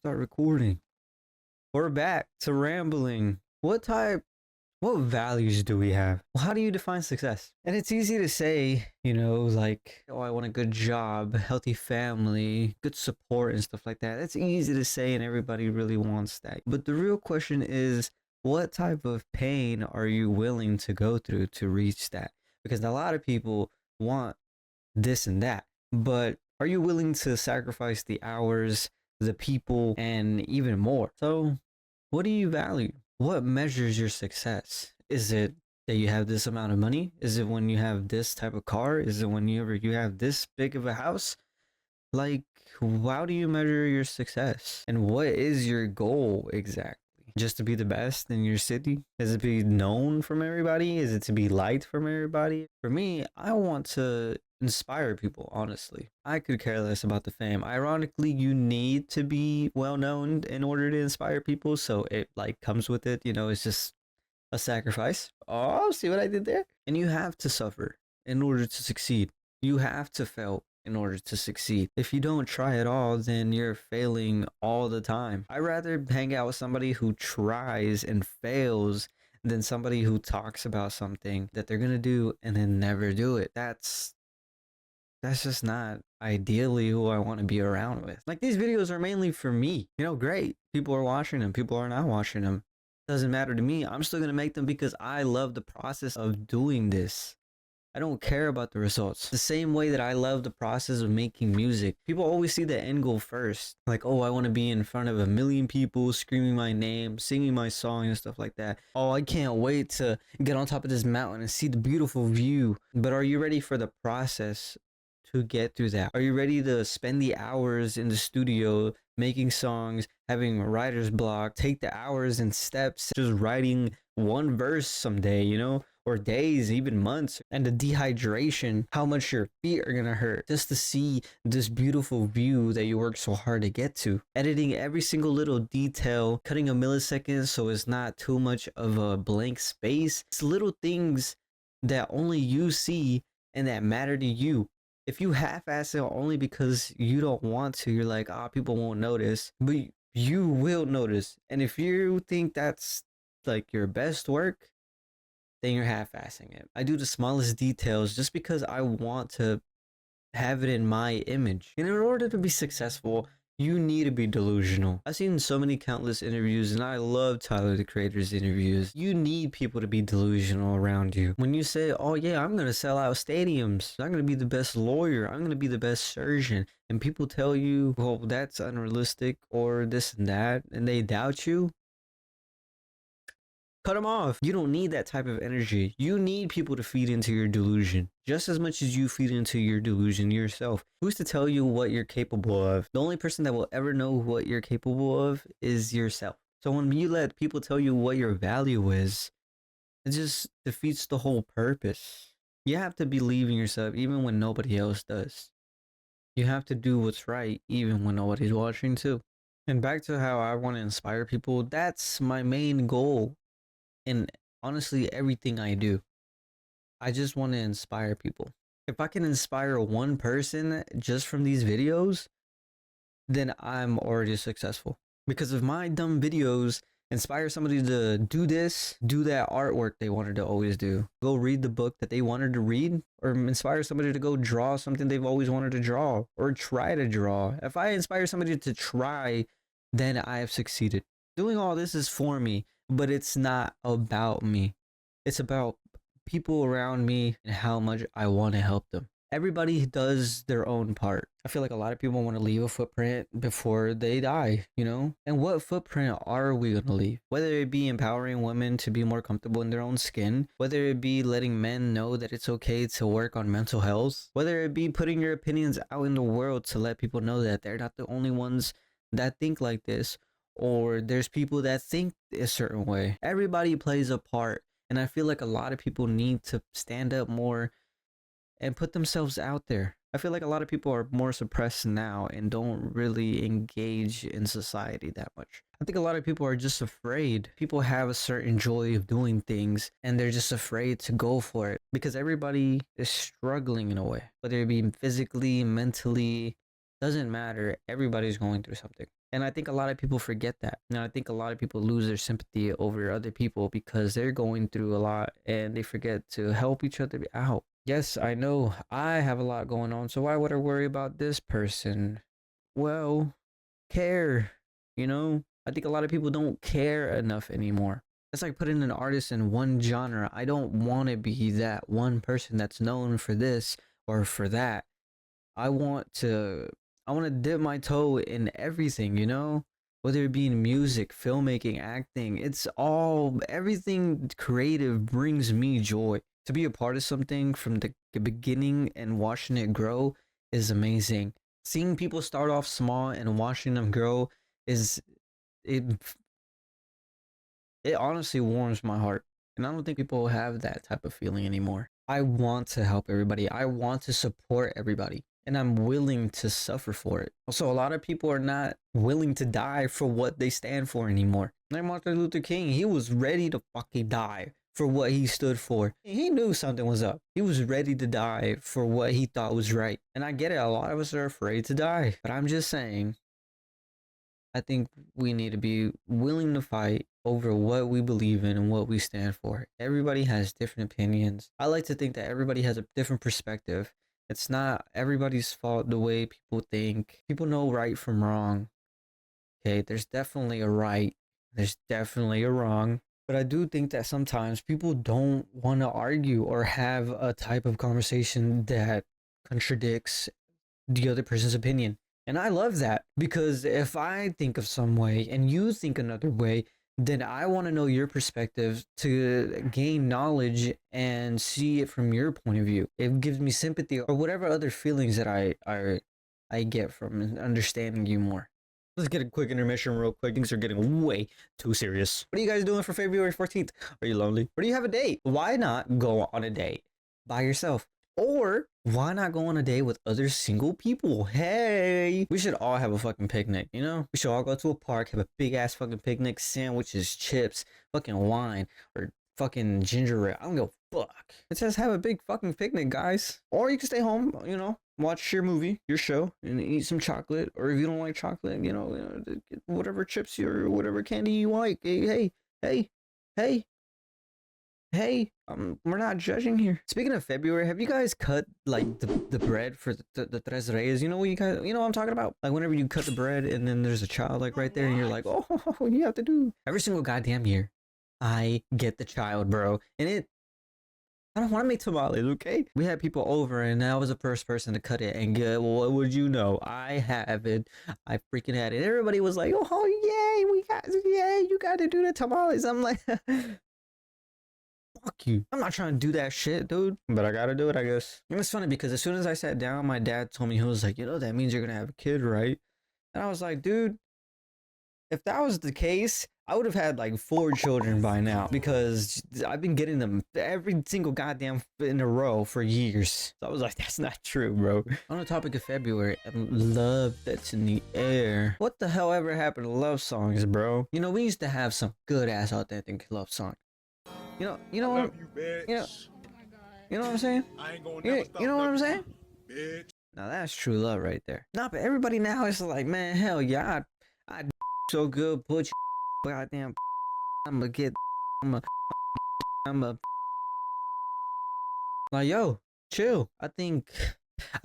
Start recording. We're back to rambling. What values do we have? Well, how do you define success? And it's easy to say, like, oh, I want a good job, healthy family, good support, and stuff like that. That's easy to say, and everybody really wants that. But the real question is, what type of pain are you willing to go through to reach that? Because a lot of people want this and that, but are you willing to sacrifice the hours, the people, and even more? So, what do you value? What measures your success? Is it that you have this amount of money? Is it when you have this type of car? Is it whenever you have this big of a house? Like, how do you measure your success? And what is your goal exactly? Just to be the best in your city? Is it to be known from everybody? Is it to be liked from everybody? For me, I want to inspire people, honestly. I could care less about the fame. Ironically, you need to be well known in order to inspire people, so it like comes with it, it's just a sacrifice. Oh, see what I did there? And you have to suffer in order to succeed. You have to fail in order to succeed. If you don't try at all, then you're failing all the time. I'd rather hang out with somebody who tries and fails than somebody who talks about something that they're gonna do and then never do it. That's just not ideally who I want to be around with. Like, these videos are mainly for me. Great. People are watching them. People are not watching them. Doesn't matter to me. I'm still going to make them because I love the process of doing this. I don't care about the results. The same way that I love the process of making music. People always see the end goal first. Like, oh, I want to be in front of a million people screaming my name, singing my song and stuff like that. Oh, I can't wait to get on top of this mountain and see the beautiful view. But are you ready for the process to get through that? Are you ready to spend the hours in the studio making songs, having writer's block, take the hours and steps, just writing one verse someday, or days, even months, and the dehydration, how much your feet are gonna hurt just to see this beautiful view that you worked so hard to get to. Editing every single little detail, cutting a millisecond so it's not too much of a blank space. It's little things that only you see and that matter to you. If you half-ass it only because you don't want to, you're like, people won't notice, but you will notice. And if you think that's like your best work, then you're half-assing it. I do the smallest details just because I want to have it in my image. And in order to be successful, you need to be delusional. I've seen so many countless interviews, and I love Tyler the Creator's interviews. You need people to be delusional around you. When you say, oh yeah, I'm gonna sell out stadiums, I'm gonna be the best lawyer, I'm gonna be the best surgeon, and people tell you, well, that's unrealistic or this and that, and they doubt you, cut them off. You don't need that type of energy. You need people to feed into your delusion just as much as you feed into your delusion yourself. Who's to tell you what you're capable of? The only person that will ever know what you're capable of is yourself. So when you let people tell you what your value is, it just defeats the whole purpose. You have to believe in yourself even when nobody else does. You have to do what's right even when nobody's watching too. And back to how I want to inspire people, that's my main goal in honestly everything I do. I just want to inspire people. If I can inspire one person just from these videos, then I'm already successful. Because if my dumb videos inspire somebody to do this, do that artwork they wanted to always do, go read the book that they wanted to read, or inspire somebody to go draw something they've always wanted to draw, or try to draw. If I inspire somebody to try, then I have succeeded. Doing all this is for me, but it's not about me. It's about people around me and how much I want to help them. Everybody does their own part. I feel like a lot of people want to leave a footprint before they die, And what footprint are we going to leave? Whether it be empowering women to be more comfortable in their own skin, whether it be letting men know that it's okay to work on mental health, whether it be putting your opinions out in the world to let people know that they're not the only ones that think like this, or there's people that think a certain way. Everybody plays a part. And I feel like a lot of people need to stand up more and put themselves out there. I feel like a lot of people are more suppressed now and don't really engage in society that much. I think a lot of people are just afraid. People have a certain joy of doing things and they're just afraid to go for it because everybody is struggling in a way, whether it be physically, mentally, doesn't matter. Everybody's going through something. And I think a lot of people forget that. And I think a lot of people lose their sympathy over other people because they're going through a lot and they forget to help each other out. Yes, I know I have a lot going on, so why would I worry about this person? Well, care, you know? I think a lot of people don't care enough anymore. It's like putting an artist in one genre. I don't want to be that one person that's known for this or for that. I want to I want to dip my toe in everything, you know? Whether it be in music, filmmaking, acting, it's all everything creative brings me joy. To be a part of something from the beginning and watching it grow is amazing. Seeing people start off small and watching them grow is it it honestly warms my heart. And I don't think people have that type of feeling anymore. I want to help everybody. I want to support everybody. And I'm willing to suffer for it. Also, a lot of people are not willing to die for what they stand for anymore. Like Martin Luther King, he was ready to fucking die for what he stood for. He knew something was up. He was ready to die for what he thought was right. And I get it, a lot of us are afraid to die. But I'm just saying, I think we need to be willing to fight over what we believe in and what we stand for. Everybody has different opinions. I like to think that everybody has a different perspective. It's not everybody's fault the way people think. People know right from wrong. Okay, there's definitely a right, there's definitely a wrong. But I do think that sometimes people don't want to argue or have a type of conversation that contradicts the other person's opinion. And I love that because if I think of some way and you think another way, then I want to know your perspective to gain knowledge and see it from your point of view. It gives me sympathy or whatever other feelings that I get from understanding you more. Let's get a quick intermission real quick. Things are getting way too serious. What are you guys doing for February 14th? Are you lonely? Or do you have a date? Why not go on a date by yourself? Or why not go on a date with other single people? Hey, we should all have a fucking picnic, you know? We should all go to a park, have a big ass fucking picnic, sandwiches, chips, fucking wine, or fucking ginger ale. I don't give a fuck. It says have a big fucking picnic, guys. Or you can stay home, you know, watch your movie, your show, and eat some chocolate. Or if you don't like chocolate, you know whatever chips or whatever candy you like. Hey, hey, hey. Hey, we're not judging here. Speaking of February, have you guys cut like the bread for the Tres Reyes? You know what you know what I'm talking about? Like whenever you cut the bread and then there's a child like right there and you're like, oh, you have to do. Every single goddamn year, I get the child, bro. And I don't want to make tamales, okay? We had people over and I was the first person to cut it. And good, well, what would you know? I have it. I freaking had it. Everybody was like, oh, yay, you got to do the tamales. I'm like, fuck you. I'm not trying to do that shit, dude. But I gotta do it, I guess. It was funny because as soon as I sat down, my dad told me, he was like, you know, that means you're gonna have a kid, right? And I was like, dude, if that was the case, I would have had like 4 children by now because I've been getting them every single goddamn in a row for years. So I was like, that's not true, bro. On the topic of February and love that's in the air. What the hell ever happened to love songs, bro? You know, we used to have some good ass authentic love songs. You know what? You know what I'm saying? I ain't gonna You know what I'm saying? bitch. Now that's true love right there. Nah, but everybody now is like, man, hell yeah, I so good, put your goddamn, I'ma get, I'm a, like, yo, chill. I think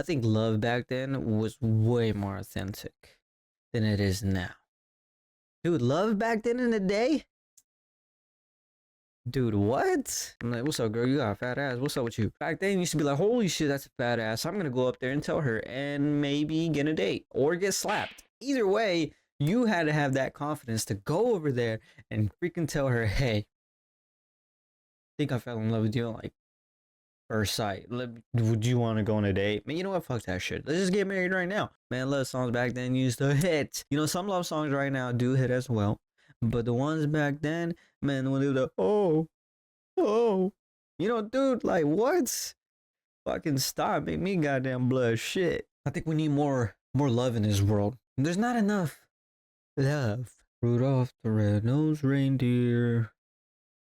love back then was way more authentic than it is now. Dude, love back then in the day? Dude, what? I'm like, what's up, girl? You got a fat ass. What's up with you? Back then, you used to be like, holy shit, that's a fat ass. I'm gonna go up there and tell her and maybe get a date or get slapped. Either way, you had to have that confidence to go over there and freaking tell her, hey, I think I fell in love with you like first sight. Would you want to go on a date? Man, you know what? Fuck that shit. Let's just get married right now. Man, love songs back then used to hit. You know, some love songs right now do hit as well. But the ones back then, man, when they were oh, you know, dude, like what? Fucking stop, make me goddamn blush. Shit. I think we need more love in this world. There's not enough love. Rudolph the red-nosed reindeer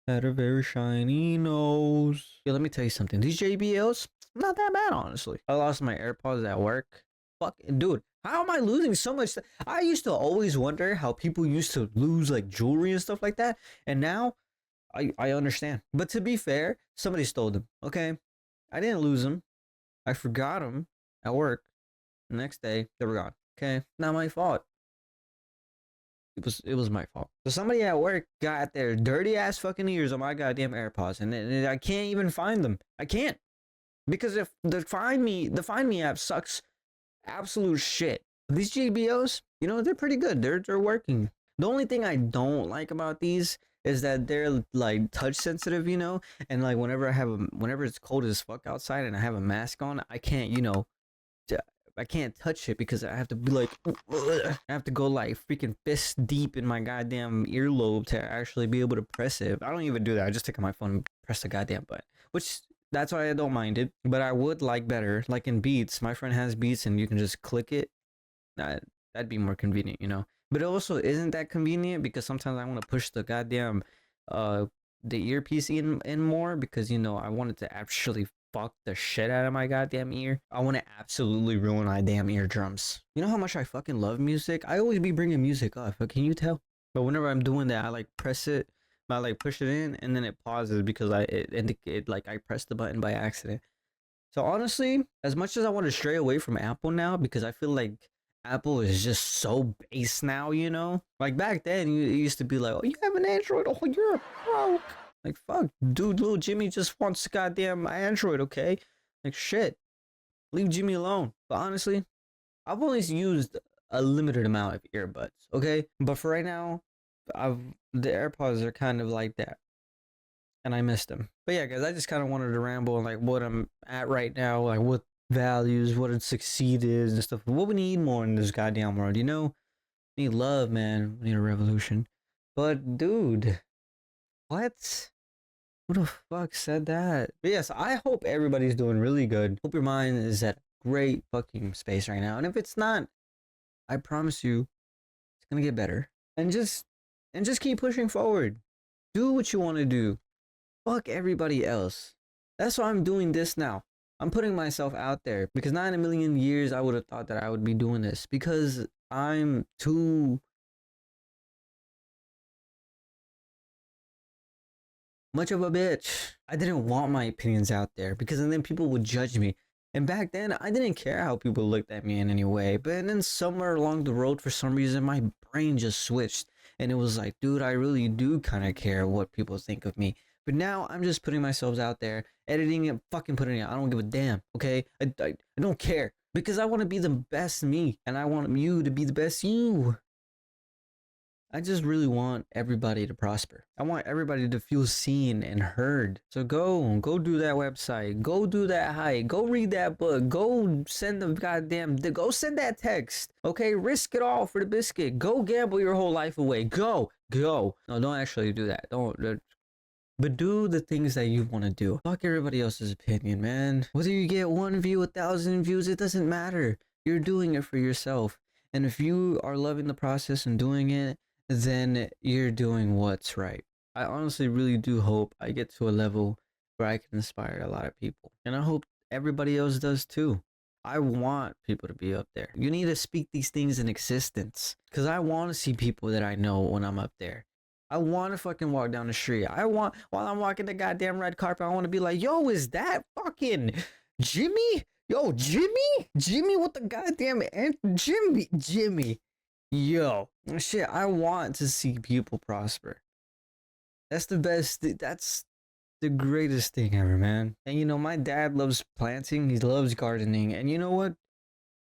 had a very shiny nose. Yeah, let me tell you something. These JBLs, not that bad, honestly. I lost my AirPods at work. Fuck, dude, How am I losing so much? I used to always wonder how people used to lose like jewelry and stuff like that. And now I understand. But to be fair, somebody stole them. Okay. I didn't lose them. I forgot them at work. The next day, they were gone. Okay. Not my fault. It was my fault. So somebody at work got their dirty ass fucking ears on my goddamn AirPods, and I can't even find them. I can't because if the Find Me app sucks absolute shit. These GBOs, you know, they're pretty good. They're working. The only thing I don't like about these is that they're like touch sensitive, you know, and like whenever it's cold as fuck outside and I have a mask on, I can't, you know, I can't touch it because I have to be like, I have to go like freaking fist deep in my goddamn earlobe to actually be able to press it. I don't even do that. I just take out my phone and press the goddamn button, which that's why I don't mind it. But I would like better, like in Beats. My friend has Beats and you can just click it. That'd be more convenient, you know. But it also isn't that convenient because sometimes I want to push the goddamn the earpiece in more because you know I wanted to actually fuck the shit out of my goddamn ear. I want to absolutely ruin my damn eardrums. You know how much I fucking love music? I always be bringing music up. Can you tell? But whenever I'm doing that, I like press it, I like push it in, and then it pauses because it like I pressed the button by accident. So honestly, as much as I want to stray away from Apple now because I feel like Apple is just so base now, you know? Like back then, you used to be like, oh, you have an Android? Oh, you're broke. Like, fuck, dude, little Jimmy just wants a goddamn Android, okay? Like, shit. Leave Jimmy alone. But honestly, I've only used a limited amount of earbuds, okay? But for right now, the AirPods are kind of like that. And I missed them. But yeah, guys, I just kind of wanted to ramble on like what I'm at right now, like what values, what a succeed is and stuff. What we need more in this goddamn world, you know? We need love, man. We need a revolution. But dude, what? Who the fuck said that? But yes, I hope everybody's doing really good. Hope your mind is at great fucking space right now. And if it's not, I promise you, it's gonna get better. And just keep pushing forward. Do what you want to do. Fuck everybody else. That's why I'm doing this now. I'm putting myself out there because not in a million years I would have thought that I would be doing this because I'm too much of a bitch. I didn't want my opinions out there because then people would judge me. And back then, I didn't care how people looked at me in any way. But then somewhere along the road, for some reason, my brain just switched. And it was like, dude, I really do kind of care what people think of me. But now I'm just putting myself out there, editing it, fucking putting it out. I don't give a damn, okay? I don't care. Because I want to be the best me. And I want you to be the best you. I just really want everybody to prosper. I want everybody to feel seen and heard. So go do that website. Go do that hike. Go read that book. Go send go send that text. Okay, risk it all for the biscuit. Go gamble your whole life away. Go. No, don't actually do that. Don't. But do the things that you want to do. Fuck everybody else's opinion, man. Whether you get 1 view, 1,000 views, it doesn't matter. You're doing it for yourself. And if you are loving the process and doing it, then you're doing what's right. I honestly really do hope I get to a level where I can inspire a lot of people. And I hope everybody else does too. I want people to be up there. You need to speak these things in existence. Because I want to see people that I know when I'm up there. I want to fucking walk down the street. While I'm walking the goddamn red carpet, I want to be like, yo, is that fucking Jimmy? Yo, Jimmy? Jimmy with the goddamn Jimmy. Yo, shit, I want to see people prosper. That's the best. That's the greatest thing ever, man. And you know, my dad loves planting. He loves gardening. And you know what?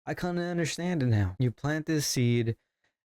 I kind of understand it now. You plant this seed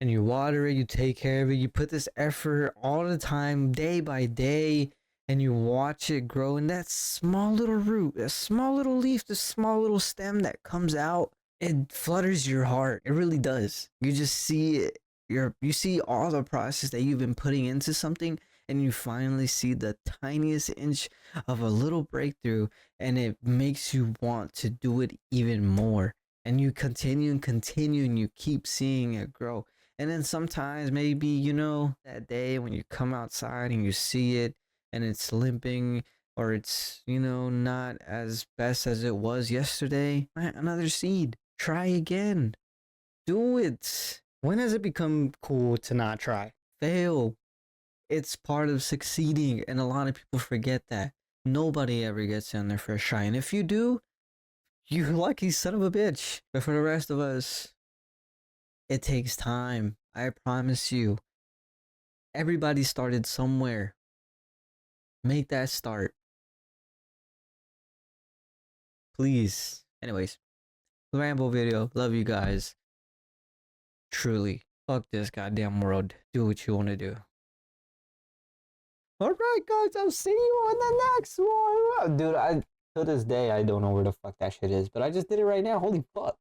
and you water it, you take care of it, you put this effort all the time, day by day, and you watch it grow. And that small little root, that small little leaf, the small little stem that comes out, it flutters your heart. It really does. You just see it. You see all the process that you've been putting into something, and you finally see the tiniest inch of a little breakthrough, and it makes you want to do it even more. And you continue and continue, and you keep seeing it grow. And then sometimes maybe, you know, that day when you come outside and you see it and it's limping or it's, you know, not as best as it was yesterday, plant another seed. Try again. Do it. When has it become cool to not try? Fail. It's part of succeeding, and a lot of people forget that. Nobody ever gets on their first try, and if you do, you lucky son of a bitch. But for the rest of us, it takes time. I promise you. Everybody started somewhere. Make that start. Please. Anyways, ramble video. Love you guys. Truly. Fuck this goddamn world. Do what you want to do. Alright, guys. I'll see you on the next one. Dude, to this day, I don't know where the fuck that shit is, but I just did it right now. Holy fuck.